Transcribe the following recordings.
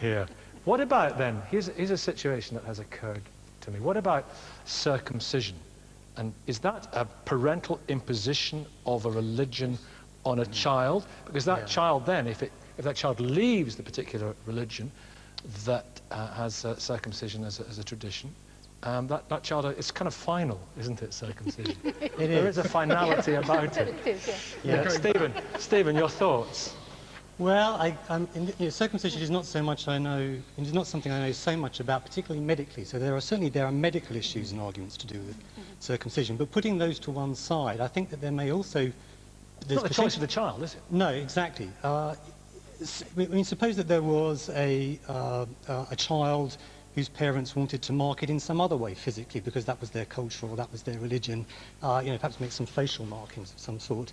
here. What about then, here's a situation that has occurred to me. What about circumcision? And is that a parental imposition of a religion on a child? Because that child then, if that child leaves the particular religion that has circumcision as a tradition, that child, it's kind of final, isn't it, circumcision? There is a finality about it. It is, Stephen, your thoughts? Well, circumcision is not so much I know. It's not something I know so much about, particularly medically. So there are medical issues and arguments to do with circumcision. But putting those to one side, I think that there may also. It's not the choice of the child, is it? No, exactly. I mean, suppose that there was a child whose parents wanted to mark it in some other way physically because that was their culture or that was their religion, perhaps make some facial markings of some sort.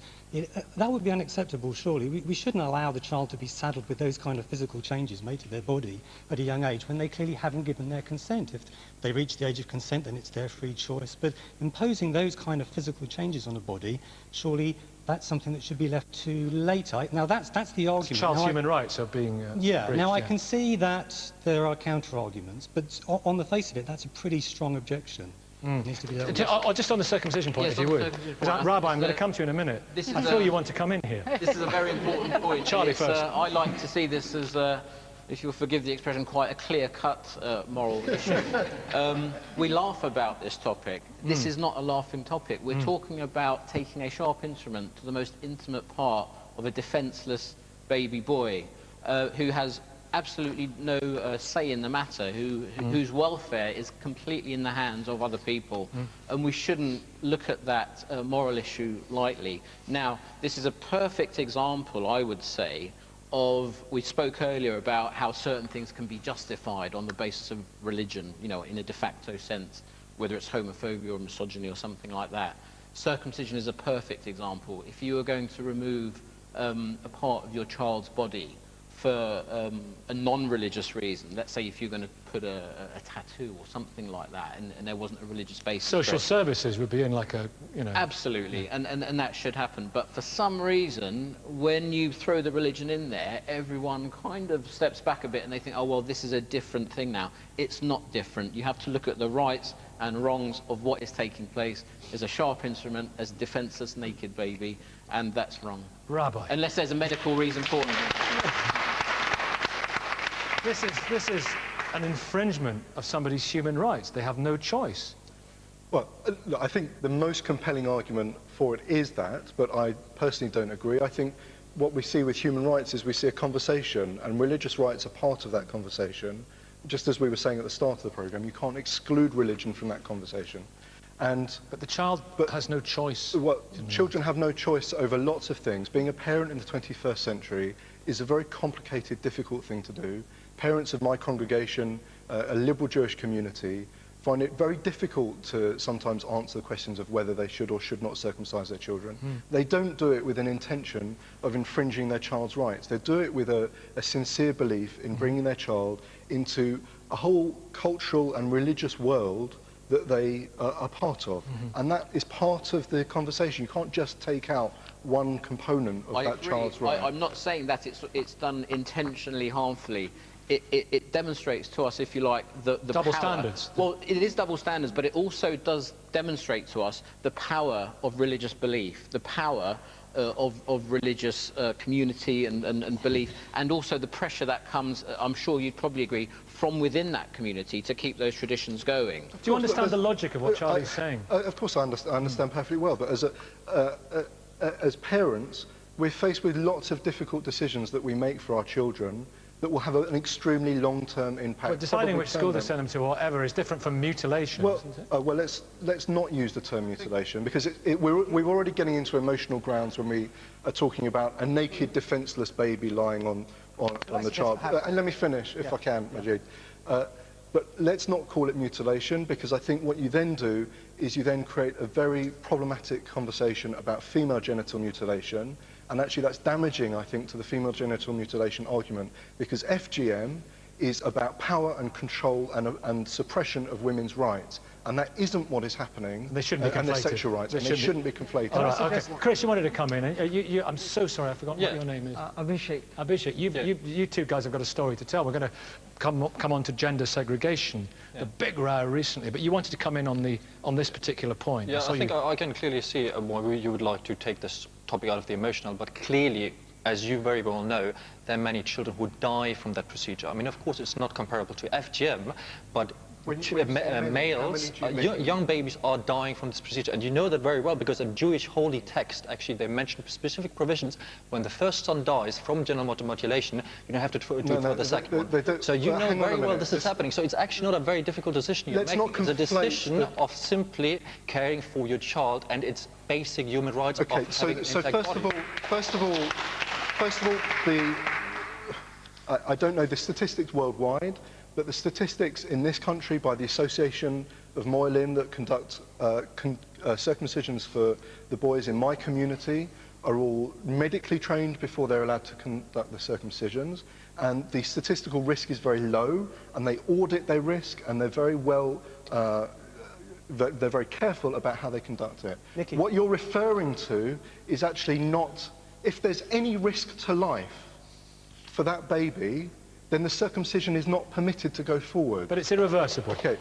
That would be unacceptable, surely. We shouldn't allow the child to be saddled with those kind of physical changes made to their body at a young age when they clearly haven't given their consent. If they reach the age of consent, then it's their free choice. But imposing those kind of physical changes on a body, surely that's something that should be left to later. Now, that's the argument. It's child's human rights are being breached, now I can see that there are counter-arguments, but on the face of it, that's a pretty strong objection. It needs to be just on the circumcision point, if you would. Rabbi, I'm going to come to you in a minute. I feel you want to come in here. This is a very important point. Charlie first. I like to see this as, if you'll forgive the expression, quite a clear-cut moral issue. We laugh about this topic. This is not a laughing topic. We're talking about taking a sharp instrument to the most intimate part of a defenceless baby boy who has absolutely no say in the matter, whose welfare is completely in the hands of other people, and we shouldn't look at that moral issue lightly. Now, this is a perfect example, I would say, we spoke earlier about how certain things can be justified on the basis of religion, in a de facto sense, whether it's homophobia or misogyny or something like that. Circumcision is a perfect example. If you are going to remove a part of your child's body for a non-religious reason, let's say if you're going to put a tattoo or something like that, and there wasn't a religious basis. Social services would be in like a, Absolutely, and that should happen. But for some reason, when you throw the religion in there, everyone kind of steps back a bit and they think, oh, well, this is a different thing now. It's not different. You have to look at the rights and wrongs of what is taking place as a sharp instrument, as a defenseless naked baby, and that's wrong. Rabbi. Unless there's a medical reason for it. This is an infringement of somebody's human rights. They have no choice. Well, look, I think the most compelling argument for it is that, but I personally don't agree. I think what we see with human rights is we see a conversation, and religious rights are part of that conversation. Just as we were saying at the start of the programme, you can't exclude religion from that conversation. But the child has no choice. Well, children have no choice over lots of things. Being a parent in the 21st century is a very complicated, difficult thing to do. Parents of my congregation, a liberal Jewish community, find it very difficult to sometimes answer the questions of whether they should or should not circumcise their children. They don't do it with an intention of infringing their child's rights. They do it with a sincere belief in bringing their child into a whole cultural and religious world that they are part of. And that is part of the conversation. You can't just take out one component of that child's right. I'm not saying that it's done intentionally harmfully. It demonstrates to us, if you like, the double power. Standards. Well, it is double standards, but it also does demonstrate to us the power of religious belief, the power of religious community and belief, and also the pressure that comes, I'm sure you'd probably agree, from within that community to keep those traditions going. Do you understand the logic of what Charlie's saying? Of course I understand perfectly well, but as parents, we're faced with lots of difficult decisions that we make for our children that will have an extremely long-term impact. But deciding which school to send them to or whatever is different from mutilation, isn't it? Well, let's not use the term mutilation, because we're already getting into emotional grounds when we are talking about a naked, defenceless baby lying on the child. And let me finish, if I can, Majid. But let's not call it mutilation, because I think what you then do is you then create a very problematic conversation about female genital mutilation, and actually that's damaging, I think, to the female genital mutilation argument, because FGM is about power and control and suppression of women's rights. And that isn't what is happening. They shouldn't be conflated. And their sexual rights. They shouldn't be conflated. All right, okay. Chris, you wanted to come in. I'm so sorry, I forgot what your name is. Abhishek. Abhishek, you two guys have got a story to tell. We're going to come on to gender segregation, the big row recently, but you wanted to come in on this particular point. Yeah, I think I can clearly see why you would like to take this topic out of the emotional, but clearly, as you very well know, there are many children who die from that procedure. I mean, of course, it's not comparable to FGM, but males, young babies are dying from this procedure. And you know that very well because in Jewish holy text, actually, they mention specific provisions. When the first son dies from genital mutilation, you don't have to do it for the second one. So you know very well this is happening. So it's actually not a very difficult decision you're making. It's a decision of simply caring for your child and its basic human rights of having an intact body. First of all, I don't know the statistics worldwide, but the statistics in this country by the Association of Moylim that conduct circumcisions for the boys in my community are all medically trained before they're allowed to conduct the circumcisions, and the statistical risk is very low, and they audit their risk, and they're very well they're very careful about how they conduct it. Nicky. What you're referring to is actually not, if there's any risk to life for that baby, then the circumcision is not permitted to go forward. But it's irreversible. Okay,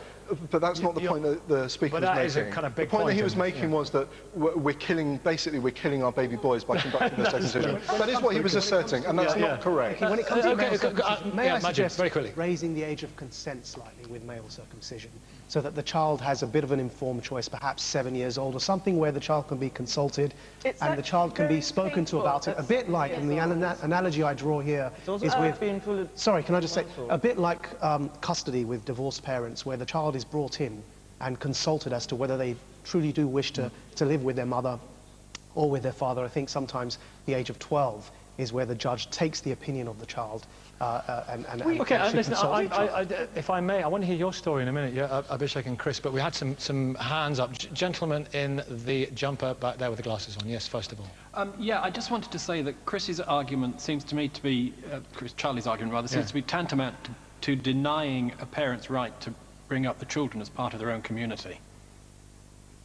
but that's not the point that the speaker was making. But that is a kind of big point. The point that he was point, making was that basically we're killing our baby boys by conducting the circumcision. That is what he was asserting, and that's not correct. When it comes to male circumcision, may I suggest very quickly raising the age of consent slightly with male circumcision, so that the child has a bit of an informed choice, perhaps 7 years old, or something where the child can be consulted and the child can be spoken to about it. A bit like, and the analogy I draw here is with... Sorry, can I just say, a bit like custody with divorced parents, where the child is brought in and consulted as to whether they truly do wish to live with their mother or with their father. I think sometimes the age of 12 is where the judge takes the opinion of the child okay, listen, if I may, I want to hear your story in a minute, Abhishek and Chris, but we had some hands up. Gentleman in the jumper back there with the glasses on. Yes, first of all. Yeah, I just wanted to say that Chris's argument seems to me to be, Charlie's argument rather, seems to be tantamount to denying a parent's right to bring up the children as part of their own community.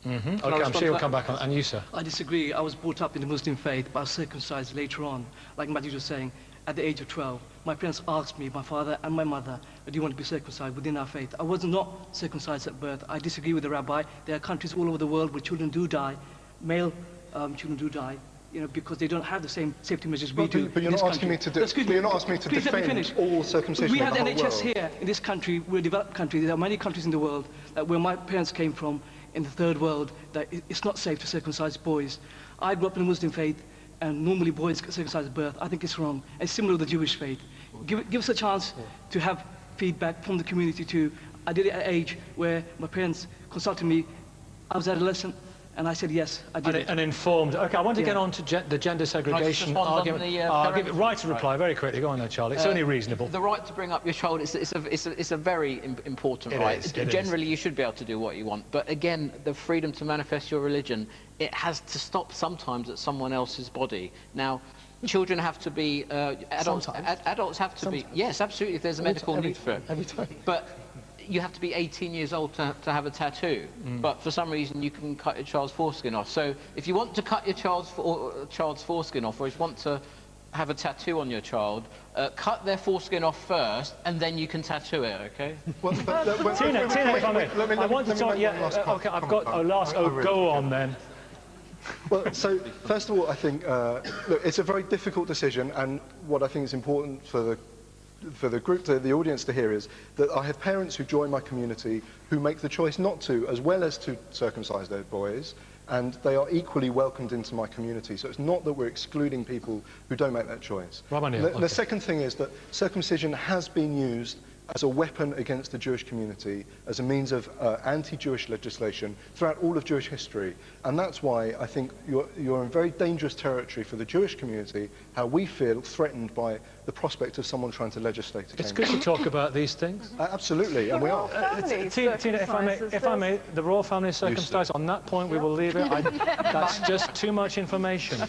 Okay, I'm sure you'll come back on. And you, sir? I disagree. I was brought up in the Muslim faith, but I was circumcised later on. Like Matthew was saying, at the age of 12, my parents asked me, my father and my mother, do you want to be circumcised within our faith? I was not circumcised at birth. I disagree with the rabbi. There are countries all over the world where children do die, male children do die, because they don't have the same safety measures we do. But you're not asking me to defend all circumcision. We have the in the whole NHS world. here in this country. We're a developed country. There are many countries in the world where my parents came from, in the third world, that it's not safe to circumcise boys. I grew up in the Muslim faith, and normally boys get circumcised at birth. I think it's wrong. It's similar to the Jewish faith. Give us a chance to have feedback from the community too. I did it at an age where my parents consulted me. I was adolescent, and I said yes, I did it. And informed. Okay, I want to get on to the gender segregation argument. I'll give it right to reply very quickly. Go on there, Charlie. It's only reasonable. The right to bring up your child, it's a very important right. Generally, you should be able to do what you want. But again, the freedom to manifest your religion, it has to stop sometimes at someone else's body. Now, children have to be... adults have to be... Yes, absolutely, if there's a medical need for it. Every time. But you have to be 18 years old to have a tattoo, but for some reason you can cut your child's foreskin off. So if you want to cut your child's foreskin off, or if you want to have a tattoo on your child, cut their foreskin off first, and then you can tattoo it, okay? Well, Tina, if I may, I want to talk... Okay, I've got a last... go on then. Well, so first of all, I think, look, it's a very difficult decision, and what I think is important for the group, the audience to hear is that I have parents who join my community who make the choice not to, as well as to circumcise their boys, and they are equally welcomed into my community. So it's not that we're excluding people who don't make that choice. The second thing is that circumcision has been used as a weapon against the Jewish community, as a means of anti-Jewish legislation throughout all of Jewish history. And that's why I think you're in very dangerous territory for the Jewish community, how we feel threatened by the prospect of someone trying to legislate against it. It's good to talk about these things. Absolutely, and we are. Tina, if I may, the royal family is circumcised. On that point, we will leave it. That's just too much information.